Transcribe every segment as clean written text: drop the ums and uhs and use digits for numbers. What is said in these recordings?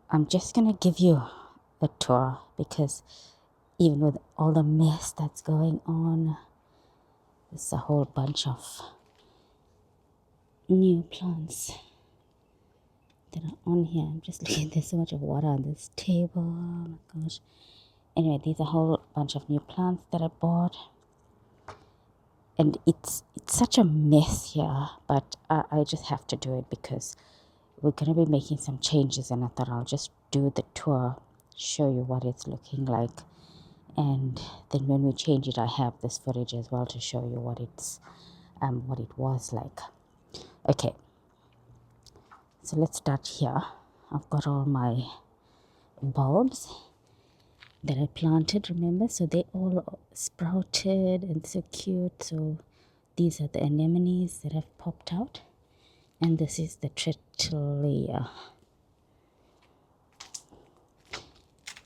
I'm just gonna give you a tour because even with all the mess that's going on, there's a whole bunch of new plants that are on here. I'm just looking, there's so much of water on this table. Oh my gosh. Anyway, there's a whole bunch of new plants that I bought. And it's such a mess here, but I just have to do it because we're going to be making some changes, and I thought I'll just do the tour, show you what it's looking like, and then when we change it, I have this footage as well to show you what it was like. Okay, so let's start here. I've got all my bulbs that I planted, remember, so they all sprouted and so cute. So these are the anemones that have popped out, and this is the Tritillaria.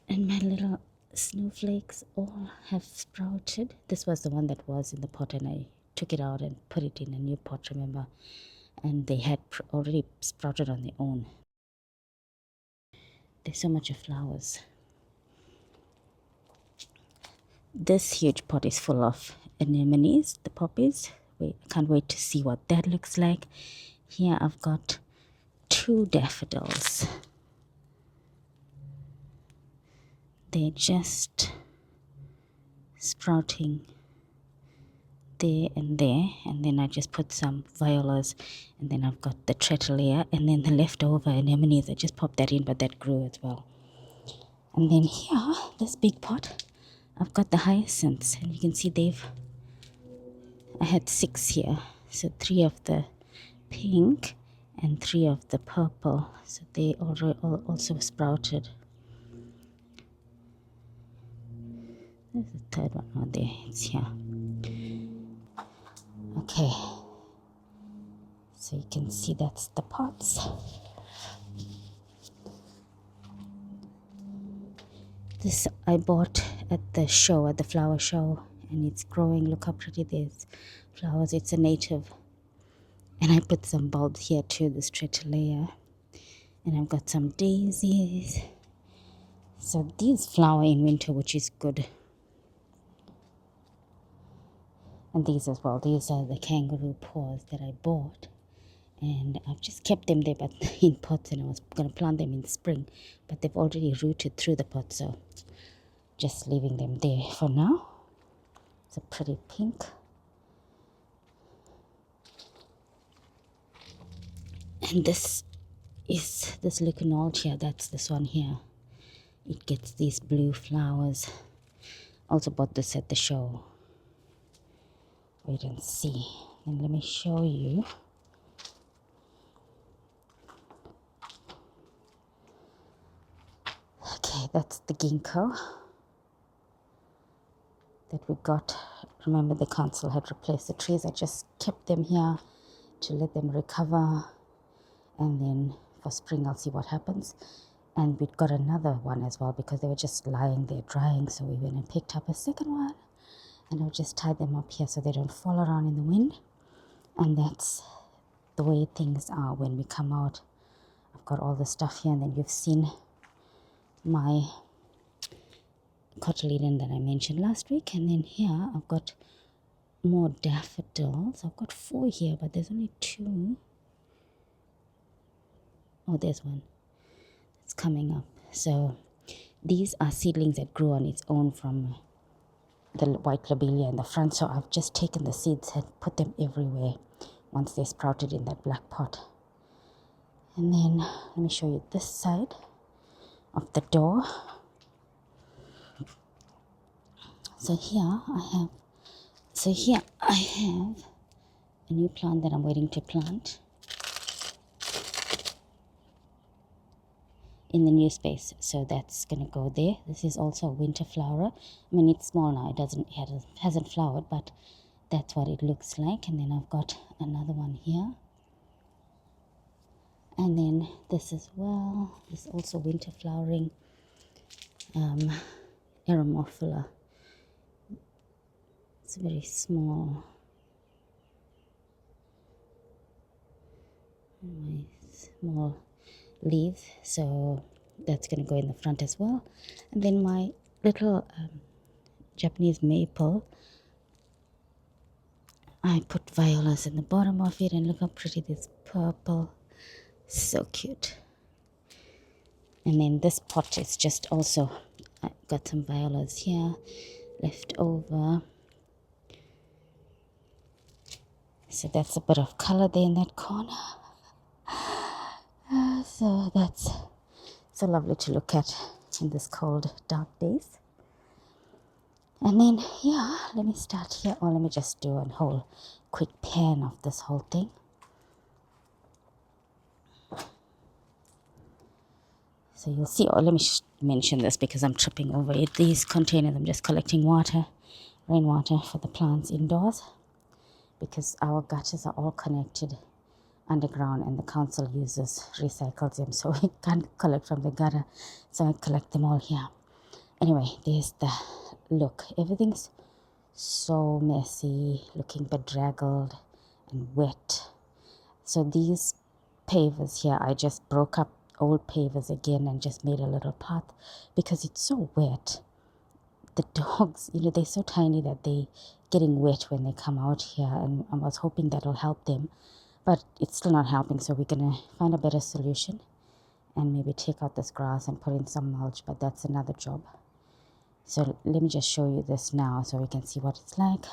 And my little snowflakes all have sprouted. This was the one that was in the pot, and I took it out and put it in a new pot, remember, and they had already sprouted on their own. There's so much of flowers. This huge pot is full of anemones, the poppies. Wait, I can't wait to see what that looks like. Here I've got 2 daffodils. They're just sprouting there, and then I just put some violas, and then I've got the Tritillaria, and then the leftover anemones, I just popped that in, but that grew as well. And then here, this big pot, I've got the hyacinths, and you can see I had 6 here, so 3 of the pink and 3 of the purple, so they already also sprouted. There's the third one. Oh, there, it's here. Okay, so you can see that's the pots. This I bought at the show, at the flower show, and it's growing. Look how pretty there's flowers. It's a native. And I put some bulbs here too, this Tritillaria. And I've got some daisies. So these flower in winter, which is good. And these as well. These are the kangaroo paws that I bought. And I've just kept them there, but in pots, and I was going to plant them in spring. But they've already rooted through the pot, so just leaving them there for now. It's a pretty pink. And this is this Leuconologia, that's this one here. It gets these blue flowers. Also bought this at the show. Wait and see. And let me show you. Okay, that's the ginkgo that we got. Remember, the council had replaced the trees. I just kept them here to let them recover, and then for spring I'll see what happens. And we got another one as well because they were just lying there drying, so we went and picked up a second one, and I'll just tie them up here so they don't fall around in the wind. And that's the way things are when we come out. I've got all the stuff here, and then you've seen my cotyledon that I mentioned last week. And then here I've got more daffodils. I've got 4 here, but there's only 2. Oh, there's one. It's coming up. So these are seedlings that grew on its own from the white lobelia in the front. So I've just taken the seeds and put them everywhere once they sprouted in that black pot. And then let me show you this side of the door. So here I have a new plant that I'm waiting to plant in the new space, so that's gonna go there. This is also a winter flower. I mean, it's small now, it hasn't flowered, but that's what it looks like. And then I've got another one here, and then this as well. This is also winter flowering, Aromophila. It's very small. My small leaves, so that's going to go in the front as well. And then my little Japanese maple, I put violas in the bottom of it, and look how pretty this purple, so cute. And then this pot is just also, I got some violas here left over. So that's a bit of color there in that corner. So that's so lovely to look at in this cold, dark days. And then, yeah, let me start here, or let me just do a whole quick pan of this whole thing. So you'll see, or let me mention this because I'm tripping over it. These containers, I'm just collecting water, rainwater for the plants indoors, because our gutters are all connected underground and the council recycles them, so we can't collect from the gutter, so I collect them all here. Anyway, there's the look. Everything's so messy, looking bedraggled and wet. So these pavers here, I just broke up old pavers again and just made a little path because it's so wet. The dogs, they're so tiny that they getting wet when they come out here, and I was hoping that'll help them, but it's still not helping. So we're gonna find a better solution and maybe take out this grass and put in some mulch, but that's another job. So let me just show you this now so we can see what it's like.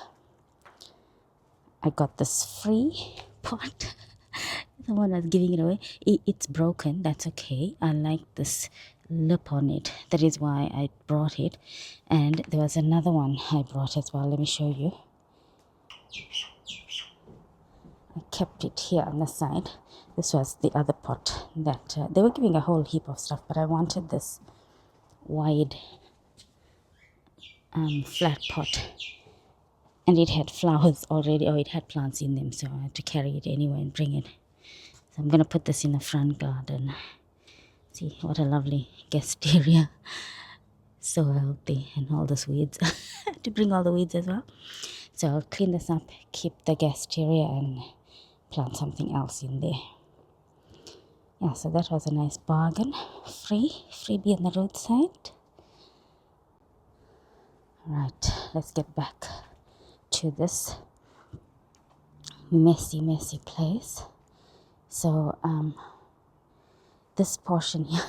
I got this free pot. Someone was giving it away. It's broken, that's okay. I like this lip on it, that is why I brought it. And there was another one I brought as well. Let me show you. I kept it here on the side. This was the other pot that they were giving a whole heap of stuff, but I wanted this wide flat pot, and it had flowers already, or it had plants in them, so I had to carry it anyway and bring it. So I'm going to put this in the front garden. See what a lovely guest area. So healthy, and all those weeds. To bring all the weeds as well. So I'll clean this up, keep the guest area, and plant something else in there. Yeah, so that was a nice bargain. Freebie on the roadside. Right, let's get back to this messy place. So this portion here,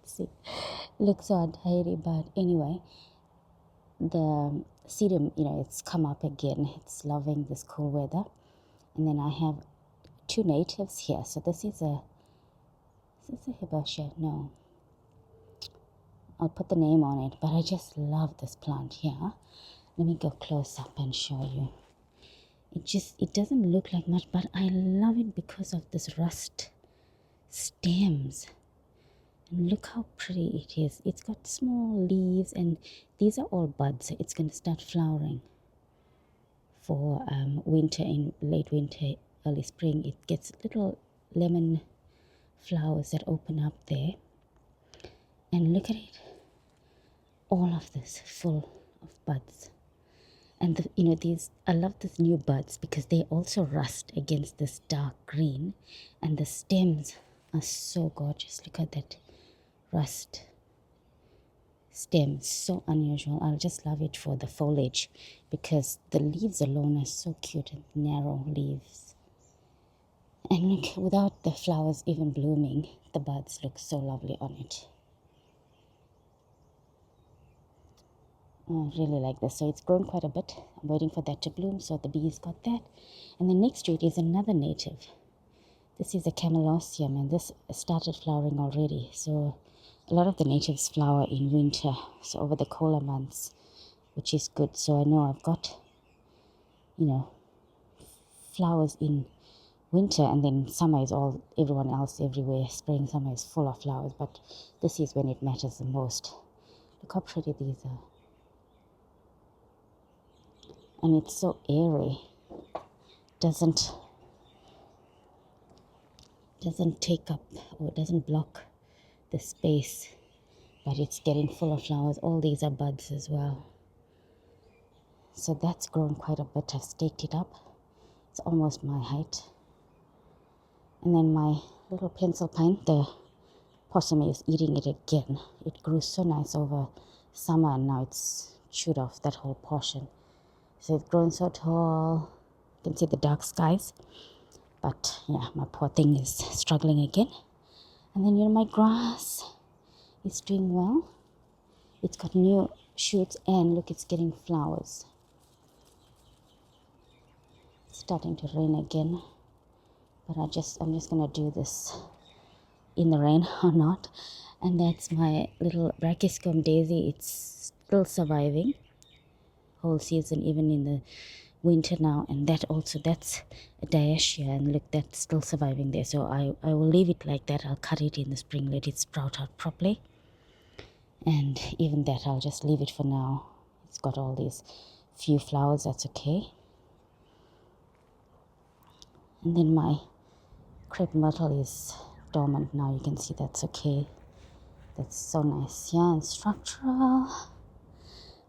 see, looks so untidy, but anyway, the sedum, it's come up again. It's loving this cool weather. And then I have two natives here. So this is a hibiscus? No, I'll put the name on it, but I just love this plant here. Let me go close up and show you. It doesn't look like much, but I love it because of this rust stems. And look how pretty it is. It's got small leaves, and these are all buds. It's going to start flowering for winter, in late winter, early spring. It gets little lemon flowers that open up there. And look at it. All of this full of buds. And these, I love these new buds because they also rust against this dark green, and the stems are so gorgeous. Look at that rust stems, so unusual. I'll just love it for the foliage because the leaves alone are so cute, and narrow leaves. And look, without the flowers even blooming, the buds look so lovely on it. I really like this. So it's grown quite a bit. I'm waiting for that to bloom, so the bees got that. And then next to it is another native. This is a camelosium, and this started flowering already. So a lot of the natives flower in winter, so over the colder months, which is good. So I know I've got, flowers in winter, and then summer is all, everyone else everywhere. Spring, summer is full of flowers, but this is when it matters the most. Look how pretty these are. And it's so airy. Doesn't take up, or doesn't block the space, but it's getting full of flowers. All these are buds as well. So that's grown quite a bit. I've staked it up. It's almost my height. And then my little pencil pine, the possum is eating it again. It grew so nice over summer and now it's chewed off that whole portion. So it's grown so tall. You can see the dark skies. But yeah, my poor thing is struggling again. And then my grass is doing well. It's got new shoots and look, it's getting flowers. It's starting to rain again. But I'm just gonna do this in the rain or not. And that's my little brachyscome daisy. It's still surviving whole season, even in the winter now. And that's a dioecia, and look, that's still surviving there. So I will leave it like that. I'll cut it in the spring, let it sprout out properly, and even that I'll just leave it for now. It's got all these few flowers, that's okay. And then my crepe myrtle is dormant now. You can see that's okay. That's so nice, yeah, and structural.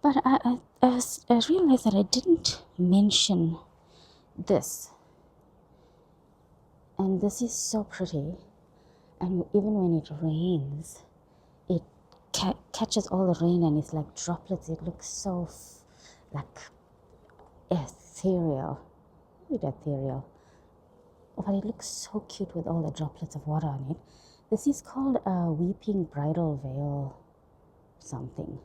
But I realized that I didn't mention this. And this is so pretty. And even when it rains, it catches all the rain and it's like droplets. It looks so like ethereal. Ethereal. But it looks so cute with all the droplets of water on it. This is called a weeping bridal veil something.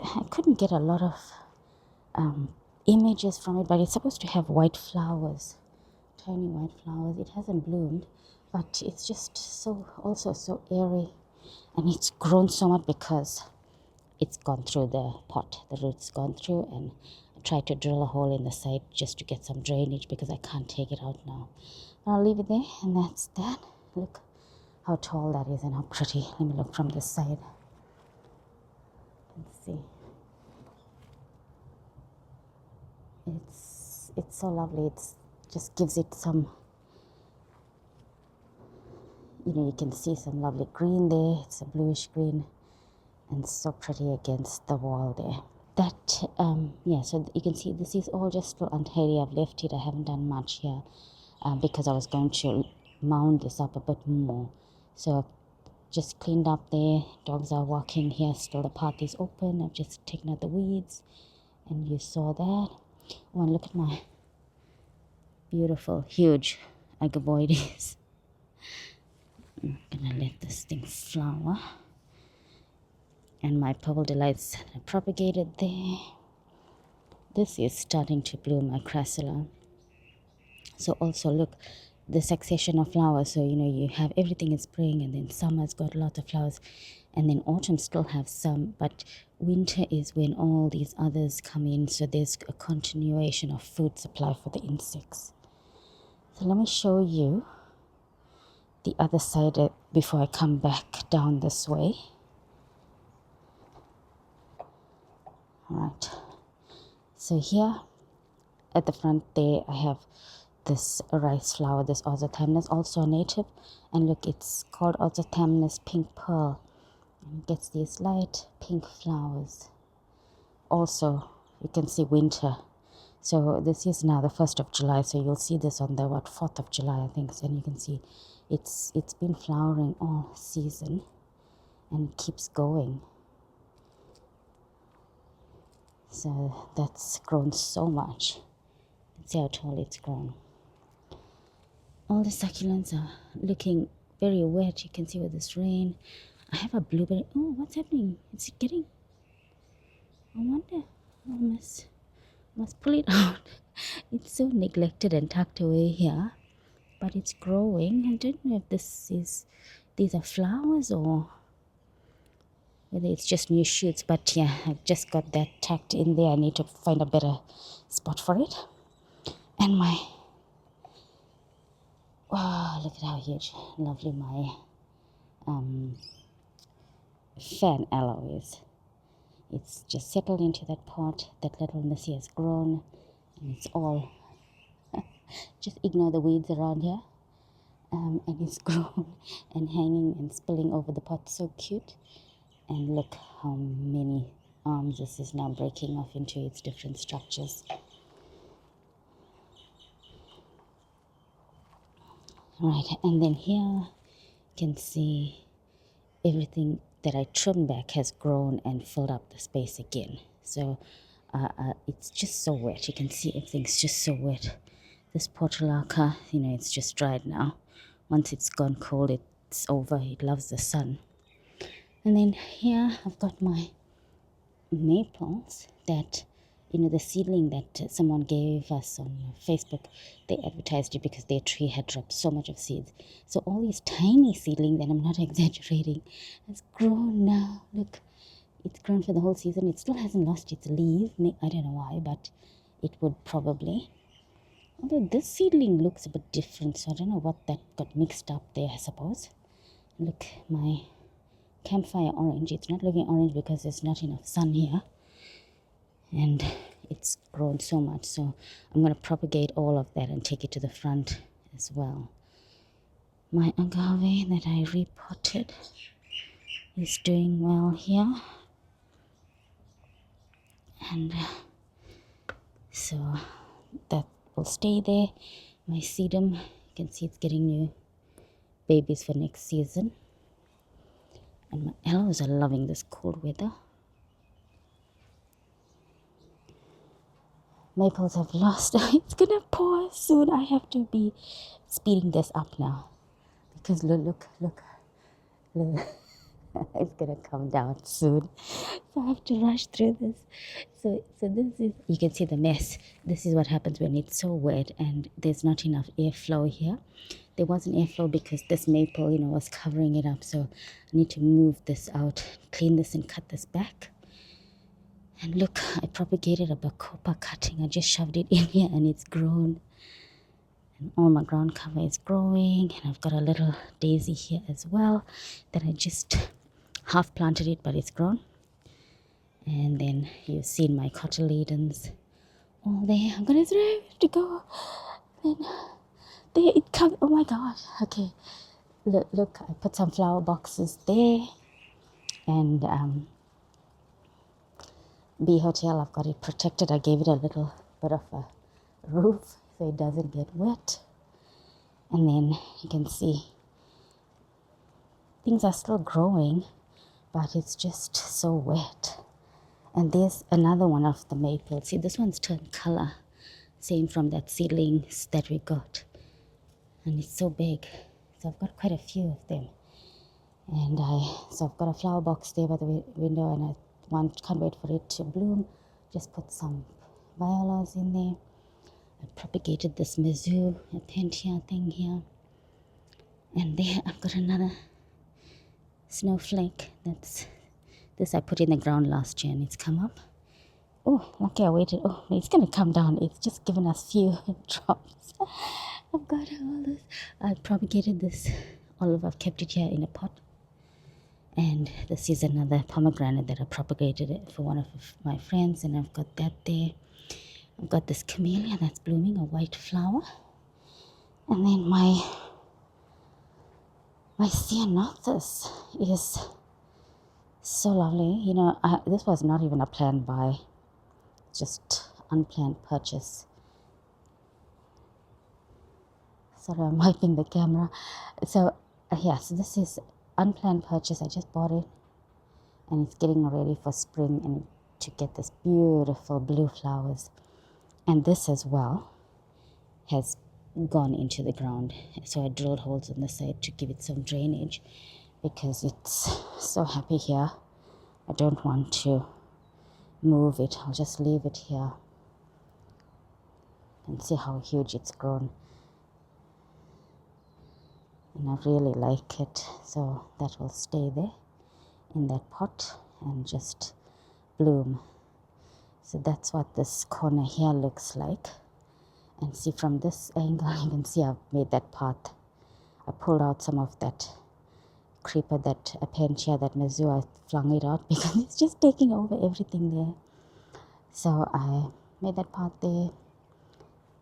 I couldn't get a lot of images from it, but it's supposed to have white flowers, tiny white flowers. It hasn't bloomed, but it's just also so airy, and it's grown so much because it's gone through the pot. The roots gone through, and I tried to drill a hole in the side just to get some drainage because I can't take it out now. I'll leave it there, and that's that. Look how tall that is and how pretty. Let me look from this side. Let's see. It's so lovely. It's just gives it some, you can see some lovely green there. It's a bluish green and so pretty against the wall there. That yeah, so you can see this is all just still untidy. I've left it. I haven't done much here because I was going to mound this up a bit more. So just cleaned up there. Dogs are walking here still. The path is open. I've just taken out the weeds, and you saw that. Oh, and look at my beautiful, huge agaboides. I'm gonna let this thing flower. And my purple delights are propagated there. This is starting to bloom, my crassula. So also look, the succession of flowers. So you have everything in spring, and then summer's got lots of flowers, and then autumn still have some, but winter is when all these others come in. So there's a continuation of food supply for the insects. So let me show you the other side before I come back down this way. All right. So here at the front there, I have this rice flower, this Oxythamnus, also a native. And look, it's called Oxythamnus pink pearl. And it gets these light pink flowers. Also, you can see winter. So this is now the 1st of July. So you'll see this on the 4th of July, I think. And you can see it's been flowering all season and it keeps going. So that's grown so much. See how tall it's grown. All the succulents are looking very wet. You can see with this rain. I have a blueberry. Oh, what's happening? It's getting, I wonder. I must pull it out. It's so neglected and tucked away here, but it's growing. I don't know if these are flowers or whether it's just new shoots, but yeah, I just got that tucked in there. I need to find a better spot for it. And wow, look at how huge, lovely my fan aloe is. It's just settled into that pot. That little missy has grown, and it's all, just ignore the weeds around here. And it's grown and hanging and spilling over the pot. So cute. And look how many arms this is now breaking off into its different structures. Right, and then here you can see everything that I trimmed back has grown and filled up the space again. So it's just so wet. You can see everything's just so wet. This portulaca, it's just dried now. Once it's gone cold, it's over. It loves the sun. And then here I've got my maples that, the seedling that someone gave us on Facebook. They advertised it because their tree had dropped so much of seeds. So all these tiny seedlings, and I'm not exaggerating, has grown now. Look, it's grown for the whole season. It still hasn't lost its leaf. I don't know why, but it would probably. Although this seedling looks a bit different, so I don't know what that got mixed up there, I suppose. Look, my campfire orange. It's not looking orange because there's not enough sun here. And it's grown so much. So I'm going to propagate all of that and take it to the front as well. My agave that I repotted is doing well here. And so that will stay there. My sedum, you can see it's getting new babies for next season. And my aloes are loving this cold weather. Maples have lost. It's gonna pour soon. I have to be speeding this up now because look. It's gonna come down soon, so I have to rush through this. So this is, you can see the mess. This is what happens when it's so wet and there's not enough airflow here. There wasn't airflow because this maple, was covering it up. So I need to move this out, clean this, and cut this back. And look, I propagated a bacopa cutting. I just shoved it in here and it's grown. And all my ground cover is growing. And I've got a little daisy here as well that I just half planted it, but it's grown. And then you've seen my cotyledons all there. I'm gonna to go. Then there it comes. Oh my gosh. Okay. Look, I put some flower boxes there. And Bee Hotel, I've got it protected. I gave it a little bit of a roof so it doesn't get wet. And then you can see things are still growing, but it's just so wet. And there's another one of the maples. See, this one's turned color. Same from that seedlings that we got. And it's so big. So I've got quite a few of them. And so I've got a flower box there by the window, and can't wait for it to bloom. Just put some violas in there. I propagated this mizu, a pentia thing here. And there I've got another snowflake. This I put in the ground last year and it's come up. Oh, lucky I waited. Oh, it's going to come down. It's just given us few drops. I've got all this. I propagated this olive. I've kept it here in a pot. And this is another pomegranate that I propagated it for one of my friends. And I've got that there. I've got this camellia that's blooming, a white flower. And then my ceanothus is so lovely. This was not even a planned buy, just unplanned purchase. Sorry, I'm wiping the camera. So this is unplanned purchase. I just bought it and it's getting ready for spring and to get this beautiful blue flowers. And this as well has gone into the ground. So I drilled holes on the side to give it some drainage because it's so happy here. I don't want to move it. I'll just leave it here and see how huge it's grown. And I really like it. So that will stay there in that pot and just bloom. So that's what this corner here looks like. And see, from this angle, you can see I've made that path. I pulled out some of that creeper, that apentia, that mizu. I flung it out because it's just taking over everything there. So I made that path there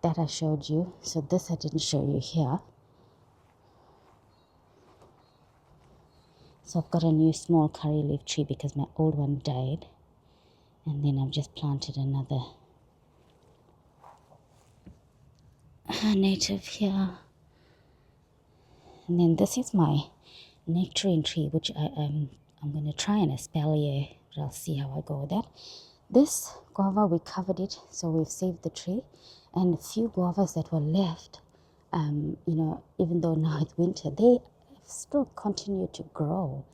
that I showed you. So this I didn't show you here. So I've got a new small curry leaf tree because my old one died. And then I've just planted another native here. And then this is my nectarine tree, which I'm going to try and espalier, but I'll see how I go with that. This guava, we covered it, so we've saved the tree. And a few guavas that were left, even though now it's winter, they still continue to grow.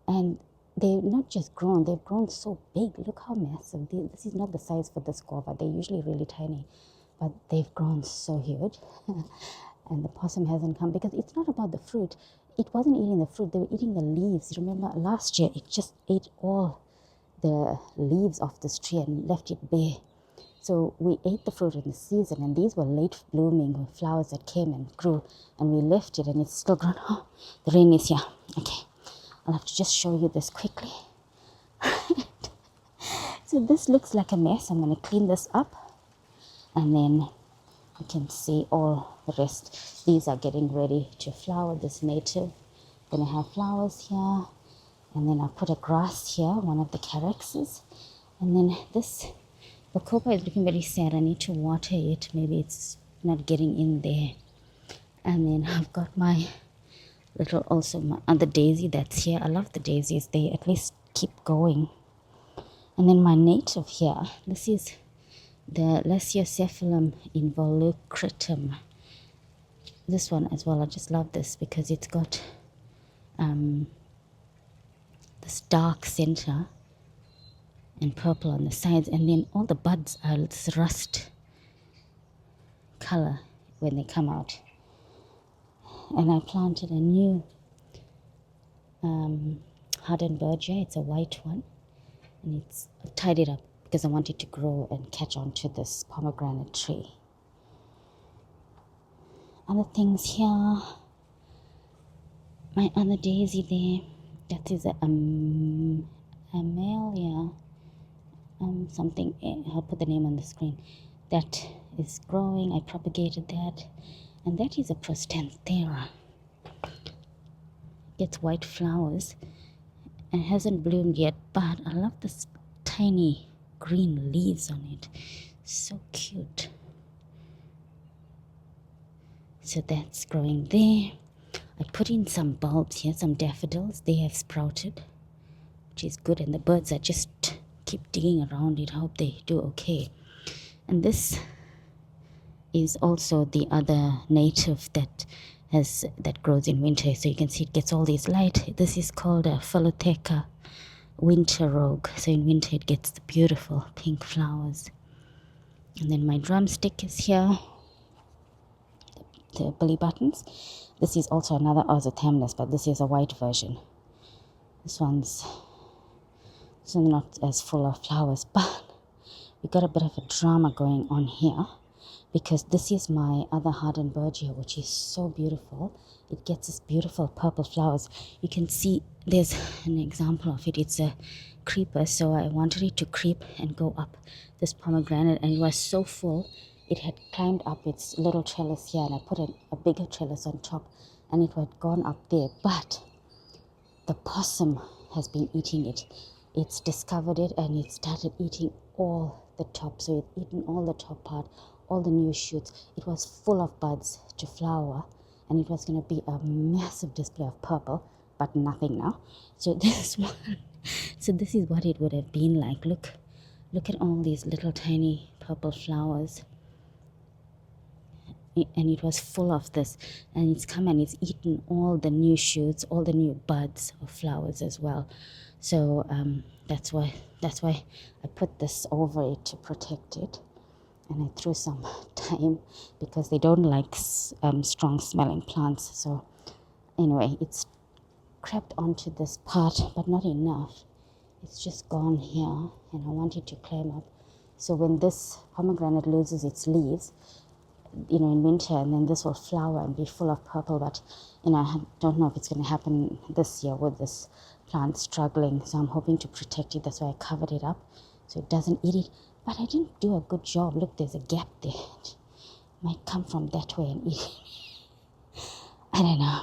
And they've not just grown, they've grown so big. Look how massive. This is not the size for this guava. They're usually really tiny, but they've grown so huge. And the possum hasn't come because it's not about the fruit. It wasn't eating the fruit, they were eating the leaves. Remember last year, it just ate all the leaves off this tree and left it bare. So we ate the fruit in the season, and these were late blooming flowers that came and grew, and we left it and it's still grown. Oh, the rain is here. Okay, I'll have to just show you this quickly. So this looks like a mess. I'm going to clean this up, and then you can see all the rest. These are getting ready to flower. This native going to have flowers here, and then I'll put a grass here, one of the calyxes, and then this bacopa is looking very sad. I need to water it. Maybe it's not getting in there. And then I've got my my other daisy that's here. I love the daisies. They at least keep going. And then my native here, this is the Lesiocephalum involucratum. This one as well, I just love this because it's got this dark center and purple on the sides, and then all the buds are this rust color when they come out. And I planted a new Hardenbergia. It's a white one, and I've tied it up because I want it to grow and catch on to this pomegranate tree. Other things here, my other daisy there, that is a Amelia something. I'll put the name on the screen. That is growing. I propagated that, and that is a Prostanthera. Gets white flowers and hasn't bloomed yet, but I love this tiny green leaves on it. So cute. So that's growing there. I put in some bulbs here, some daffodils. They have sprouted, which is good, and the birds are just keep digging around it. I hope they do okay. And this is also the other native that grows in winter. So you can see it gets all this light. This is called a Philotheca winter rogue. So in winter it gets the beautiful pink flowers. And then my drumstick is here, the belly buttons. This is also another Ozythamnus, but this is a white version. This one's so not as full of flowers, but we got a bit of a drama going on here because this is my other Hardenbergia, which is so beautiful. It gets this beautiful purple flowers. You can see there's an example of it. It's a creeper, so I wanted it to creep and go up this pomegranate, and it was so full it had climbed up its little trellis here, and I put a bigger trellis on top, and it had gone up there, but the possum has been eating it. It's discovered it, and it started eating all the top. So it's eaten all the top part, all the new shoots. It was full of buds to flower, and it was going to be a massive display of purple, but nothing now. So this one, so this is what it would have been like. Look at all these little tiny purple flowers. And it was full of this, and it's come and it's eaten all the new shoots, all the new buds of flowers as well. So that's why I put this over it to protect it, and I threw some thyme because they don't like strong smelling plants. So anyway, it's crept onto this part, but not enough. It's just gone here, and I want it to climb up. So when this pomegranate loses its leaves, in winter, and then this will flower and be full of purple, but I don't know if it's going to happen this year with this plant struggling. So I'm hoping to protect it. That's why I covered it up so it doesn't eat it. But I didn't do a good job. Look, there's a gap there. It might come from that way and eat it. I don't know.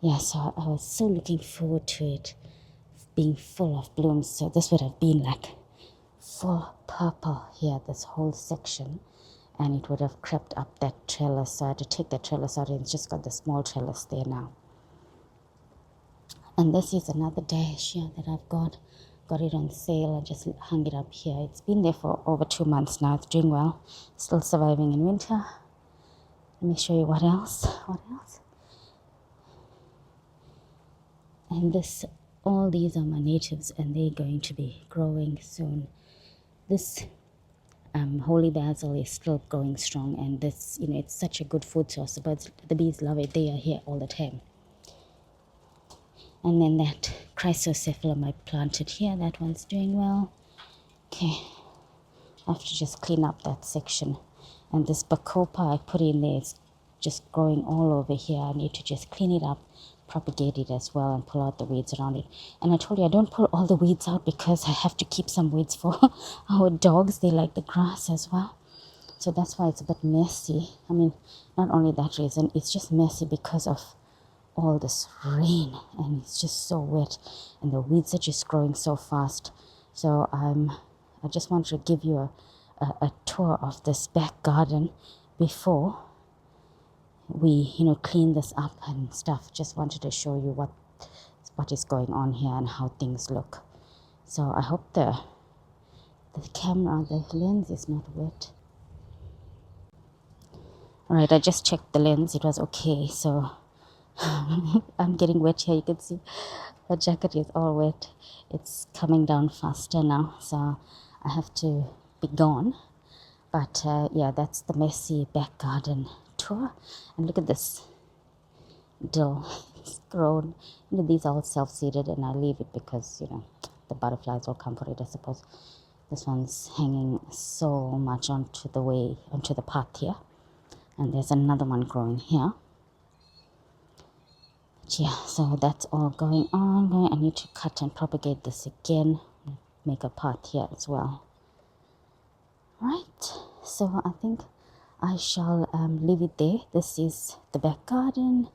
Yeah, so I was so looking forward to it being full of blooms. So this would have been like full purple here, this whole section, and it would have crept up that trellis. So I had to take that trellis out, and it's just got the small trellis there now. And this is another dash here that I've got it on sale. I just hung it up here. It's been there for over 2 months now. It's doing well, still surviving in winter. Let me show you what else. And this, all these are my natives, and they're going to be growing soon. This holy basil is still growing strong, and this, it's such a good food source. The bees love it. They are here all the time. And then that chrysocephalum I planted here, that one's doing well. Okay, I have to just clean up that section. And this bacopa I put in there is just growing all over here. I need to just clean it up, propagate it as well, and pull out the weeds around it. And I told you I don't pull all the weeds out because I have to keep some weeds for our dogs. They like the grass as well. So that's why it's a bit messy. I mean, not only that reason, it's just messy because of all this rain, and it's just so wet, and the weeds are just growing so fast. So I just wanted to give you a tour of this back garden before we clean this up and stuff. Just wanted to show you what is going on here and how things look. So I hope the lens is not wet. All right, I just checked the lens, it was okay. So I'm getting wet here. You can see the jacket is all wet. It's coming down faster now, so I have to be gone. But yeah, that's the messy back garden tour. And look at this dill. It's grown. These are all self-seeded, and I leave it because the butterflies will come for it, I suppose. This one's hanging so much onto the path here, and there's another one growing here. Yeah, so that's all going on. I need to cut and propagate this again, make a path here as well. Right, so I think I shall leave it there. This is the back garden,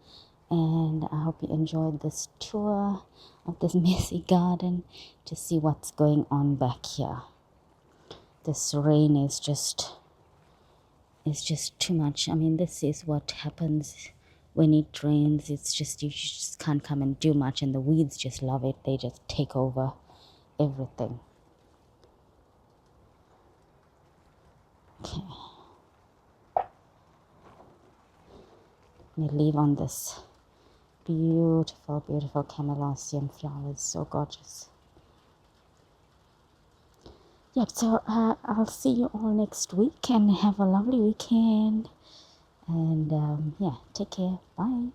and I hope you enjoyed this tour of this messy garden to see what's going on back here. This rain is just too much. I mean, this is what happens when it rains. It's just, you just can't come and do much, and the weeds just love it. They just take over everything. Okay, let me leave on this beautiful camelosium flowers, so gorgeous. Yep, so I'll see you all next week, and have a lovely weekend, and yeah, take care, bye.